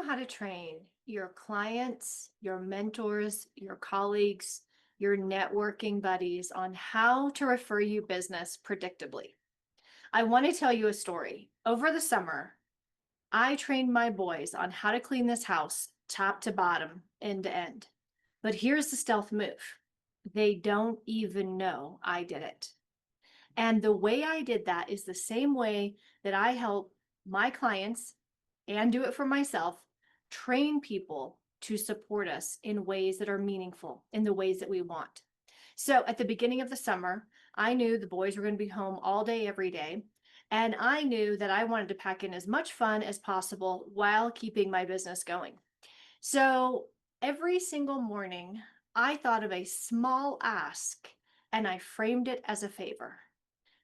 how to train your clients, your mentors, your colleagues, your networking buddies on how to refer you business predictably. I want to tell you a story. Over the summer, I trained my boys on how to clean this house top to bottom, end to end. But here's the stealth move. They don't even know I did it. And the way I did that is the same way that I help my clients and do it for myself, train people to support us in ways that are meaningful, in the ways that we want. So at the beginning of the summer, I knew the boys were going to be home all day, every day. And I knew that I wanted to pack in as much fun as possible while keeping my business going. So every single morning, I thought of a small ask and I framed it as a favor.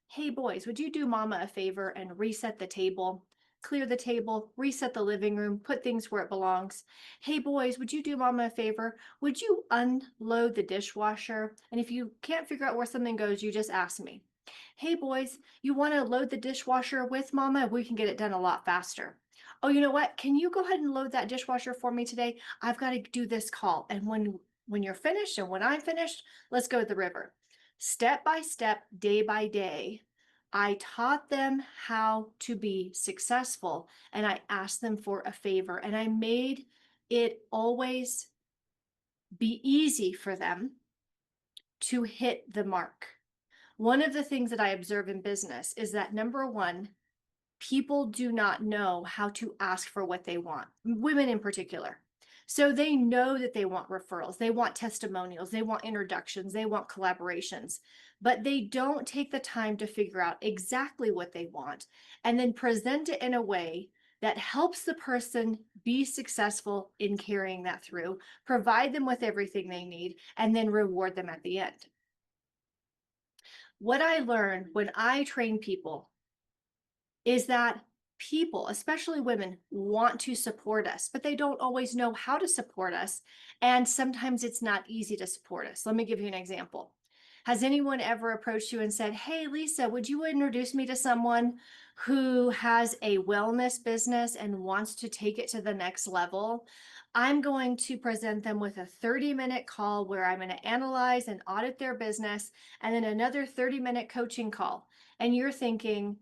Hey boys, would you do mama a favor and reset the table? Clear the table, reset the living room, put things where it belongs. Hey boys, would you do mama a favor? Would you unload the dishwasher? And if you can't figure out where something goes, you just ask me. Hey boys, you want to load the dishwasher with mama? We can get it done a lot faster. Oh, you know what? Can you go ahead and load that dishwasher for me today? I've got to do this call. And when you're finished and when I'm finished, let's go to the river. Step by step, day by day, I taught them how to be successful and I asked them for a favor and I made it always be easy for them to hit the mark. One of the things that I observe in business is that number one, people do not know how to ask for what they want, women in particular. So they know that they want referrals, they want testimonials, they want introductions, they want collaborations, but they don't take the time to figure out exactly what they want and then present it in a way that helps the person be successful in carrying that through, provide them with everything they need, and then reward them at the end. What I learned when I train people is that people, especially women, want to support us, but they don't always know how to support us. And sometimes it's not easy to support us. Let me give you an example. Has anyone ever approached you and said, hey, Lisa, would you introduce me to someone who has a wellness business and wants to take it to the next level? I'm going to present them with a 30-minute call where I'm going to analyze and audit their business, and then another 30-minute coaching call. And you're thinking,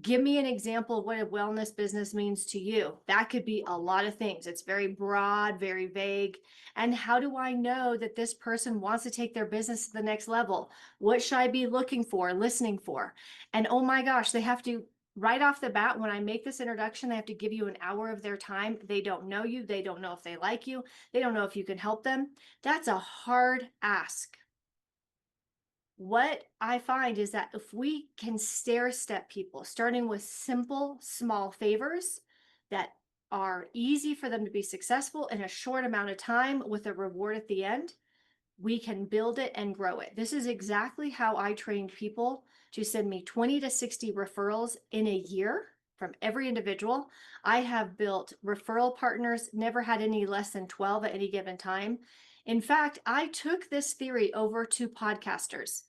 give me an example of what a wellness business means to you. That could be a lot of things. It's very broad, very vague. And how do I know that this person wants to take their business to the next level? What should I be looking for, listening for? And oh my gosh, they have to, right off the bat, when I make this introduction, they have to give you an hour of their time. They don't know you. They don't know if they like you. They don't know if you can help them. That's a hard ask. What I find is that if we can stair step people, starting with simple, small favors that are easy for them to be successful in a short amount of time with a reward at the end, we can build it and grow it. This is exactly how I trained people to send me 20 to 60 referrals in a year from every individual. I have built referral partners, never had any less than 12 at any given time. In fact, I took this theory over to podcasters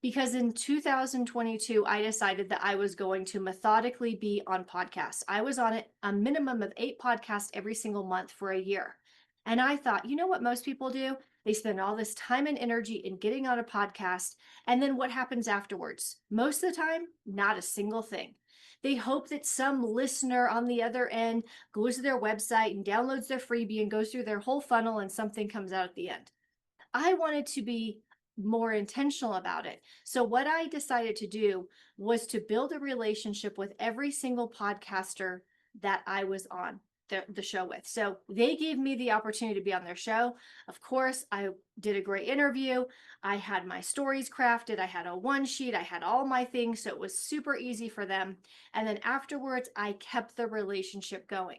because in 2022, I decided that I was going to methodically be on podcasts. I was on a minimum of 8 podcasts every single month for a year. And I thought, you know what most people do? They spend all this time and energy in getting on a podcast. And then what happens afterwards? Most of the time, not a single thing. They hope that some listener on the other end goes to their website and downloads their freebie and goes through their whole funnel and something comes out at the end. I wanted to be more intentional about it. So what I decided to do was to build a relationship with every single podcaster that I was on the show with. So they gave me the opportunity to be on their show. Of course, I did a great interview. I had my stories crafted. I had a one sheet. I had all my things. So it was super easy for them. And then afterwards, I kept the relationship going.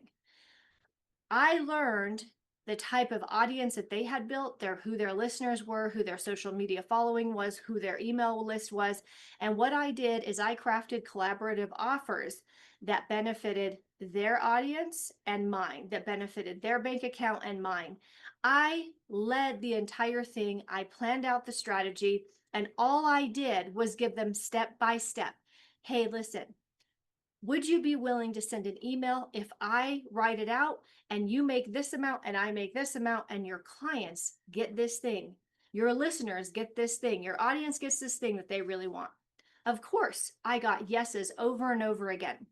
I learned the type of audience that they had built, who their listeners were, who their social media following was, who their email list was. And what I did is I crafted collaborative offers that benefited their audience and mine, that benefited their bank account and mine. I led the entire thing. I planned out the strategy, and all I did was give them step by step. Hey, listen, Would you be willing to send an email if I write it out and you make this amount and I make this amount and your clients get this thing? Your listeners get this thing. Your audience gets this thing that they really want. Of course, I got yeses over and over again.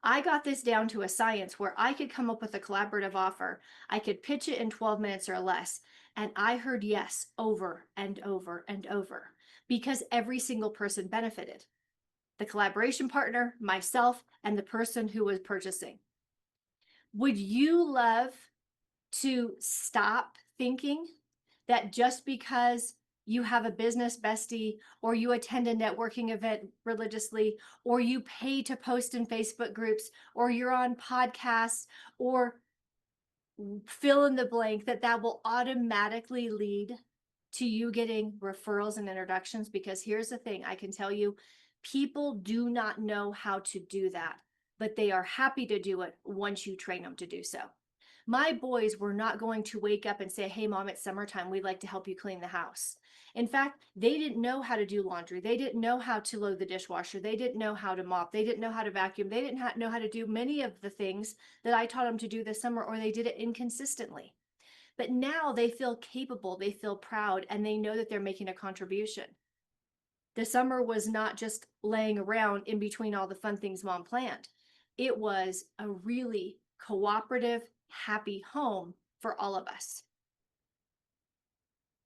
I got this down to a science where I could come up with a collaborative offer. I could pitch it in 12 minutes or less. And I heard yes over and over and over because every single person benefited: the collaboration partner, myself, and the person who was purchasing. Would you love to stop thinking that just because you have a business bestie, or you attend a networking event religiously, or you pay to post in Facebook groups, or you're on podcasts, or fill in the blank, that will automatically lead to you getting referrals and introductions? Because here's the thing, I can tell you, people do not know how to do that, but they are happy to do it once you train them to do so. My boys were not going to wake up and say, hey, mom, it's summertime, we'd like to help you clean the house. In fact, they didn't know how to do laundry. They didn't know how to load the dishwasher. They didn't know how to mop. They didn't know how to vacuum. They didn't know how to do many of the things that I taught them to do this summer, or they did it inconsistently. But now they feel capable, they feel proud, and they know that they're making a contribution. The summer was not just laying around in between all the fun things mom planned. It was a really cooperative, happy home for all of us.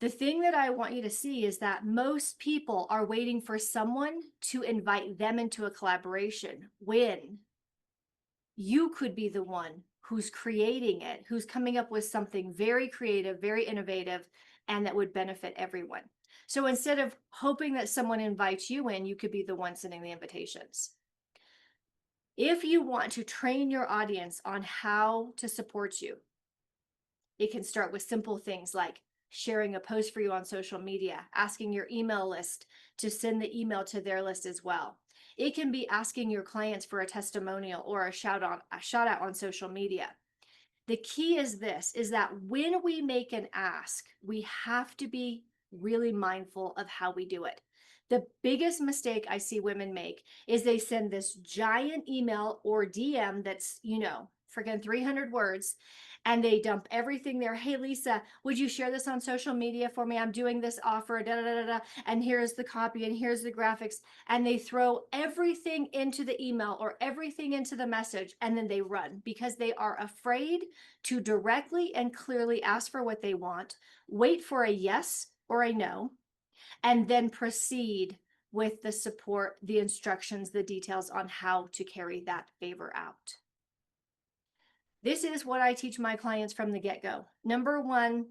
The thing that I want you to see is that most people are waiting for someone to invite them into a collaboration, when you could be the one who's creating it, who's coming up with something very creative, very innovative, and that would benefit everyone. So instead of hoping that someone invites you in, you could be the one sending the invitations. If you want to train your audience on how to support you, it can start with simple things like sharing a post for you on social media, asking your email list to send the email to their list as well. It can be asking your clients for a testimonial or a shout out on social media. The key is this, is that when we make an ask, we have to be really mindful of how we do it. The biggest mistake I see women make is they send this giant email or DM that's, freaking 300 words, and they dump everything there. Hey, Lisa, would you share this on social media for me? I'm doing this offer, da da da da, and here's the copy and here's the graphics. And they throw everything into the email or everything into the message, and then they run because they are afraid to directly and clearly ask for what they want, wait for a yes or a no, and then proceed with the support, the instructions, the details on how to carry that favor out. This is what I teach my clients from the get-go. Number one,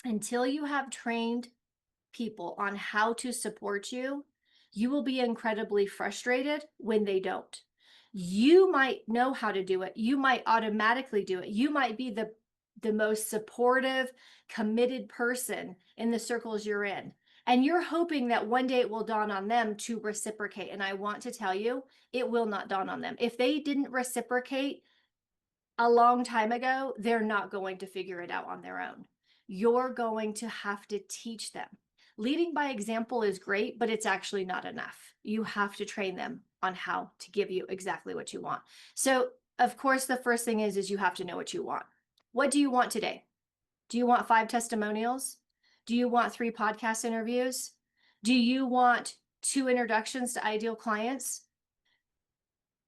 until you have trained people on how to support you, you will be incredibly frustrated when they don't. You might know how to do it. You might automatically do it. You might be the most supportive, committed person in the circles you're in. And you're hoping that one day it will dawn on them to reciprocate. And I want to tell you, it will not dawn on them. If they didn't reciprocate a long time ago, they're not going to figure it out on their own. You're going to have to teach them. Leading by example is great, but it's actually not enough. You have to train them on how to give you exactly what you want. So, of course, the first thing is you have to know what you want. What do you want today? Do you want 5 testimonials? Do you want 3 podcast interviews? Do you want 2 introductions to ideal clients?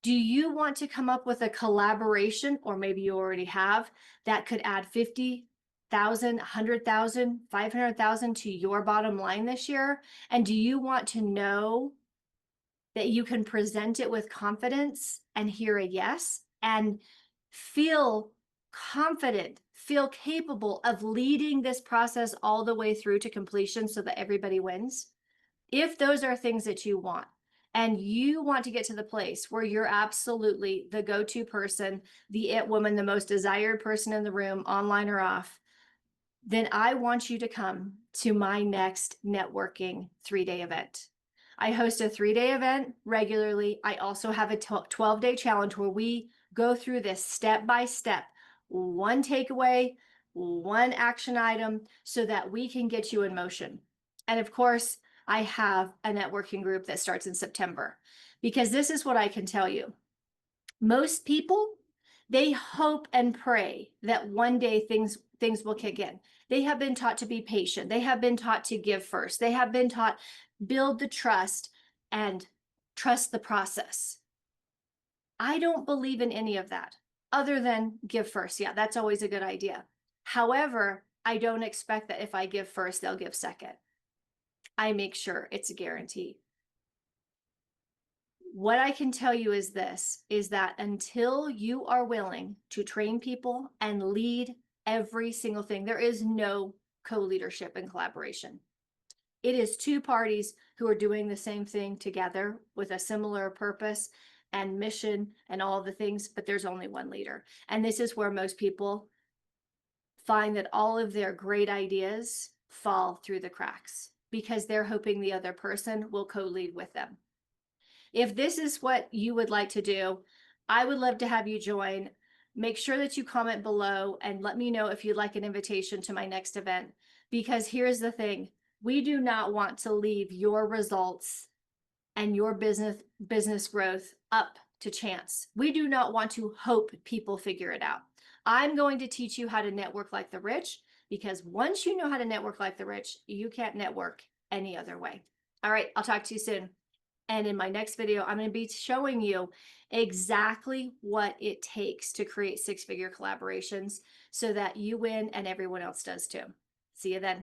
Do you want to come up with a collaboration, or maybe you already have, that could add 50,000, 100,000, 500,000 to your bottom line this year? And do you want to know that you can present it with confidence and hear a yes and feel confident, feel capable of leading this process all the way through to completion so that everybody wins? If those are things that you want, and you want to get to the place where you're absolutely the go-to person, the it woman, the most desired person in the room, online or off, then I want you to come to my next networking 3-day event. I host a 3-day event regularly. I also have a 12-day challenge where we go through this step by step, one takeaway, one action item, so that we can get you in motion. And of course, I have a networking group that starts in September, because this is what I can tell you. Most people, they hope and pray that one day things will kick in. They have been taught to be patient. They have been taught to give first. They have been taught build the trust and trust the process. I don't believe in any of that other than give first. Yeah, that's always a good idea. However, I don't expect that if I give first, they'll give second. I make sure it's a guarantee. What I can tell you is this, is that until you are willing to train people and lead every single thing, there is no co-leadership and collaboration. It is two parties who are doing the same thing together with a similar purpose and mission and all the things, but there's only one leader. And this is where most people find that all of their great ideas fall through the cracks because they're hoping the other person will co-lead with them. If this is what you would like to do, I would love to have you join. Make sure that you comment below and let me know if you'd like an invitation to my next event. Because here's the thing, we do not want to leave your results and your business growth up to chance. We do not want to hope people figure it out. I'm going to teach you how to network like the rich, because once you know how to network like the rich, you can't network any other way. All right, I'll talk to you soon. And in my next video, I'm going to be showing you exactly what it takes to create six-figure collaborations so that you win and everyone else does too. See you then.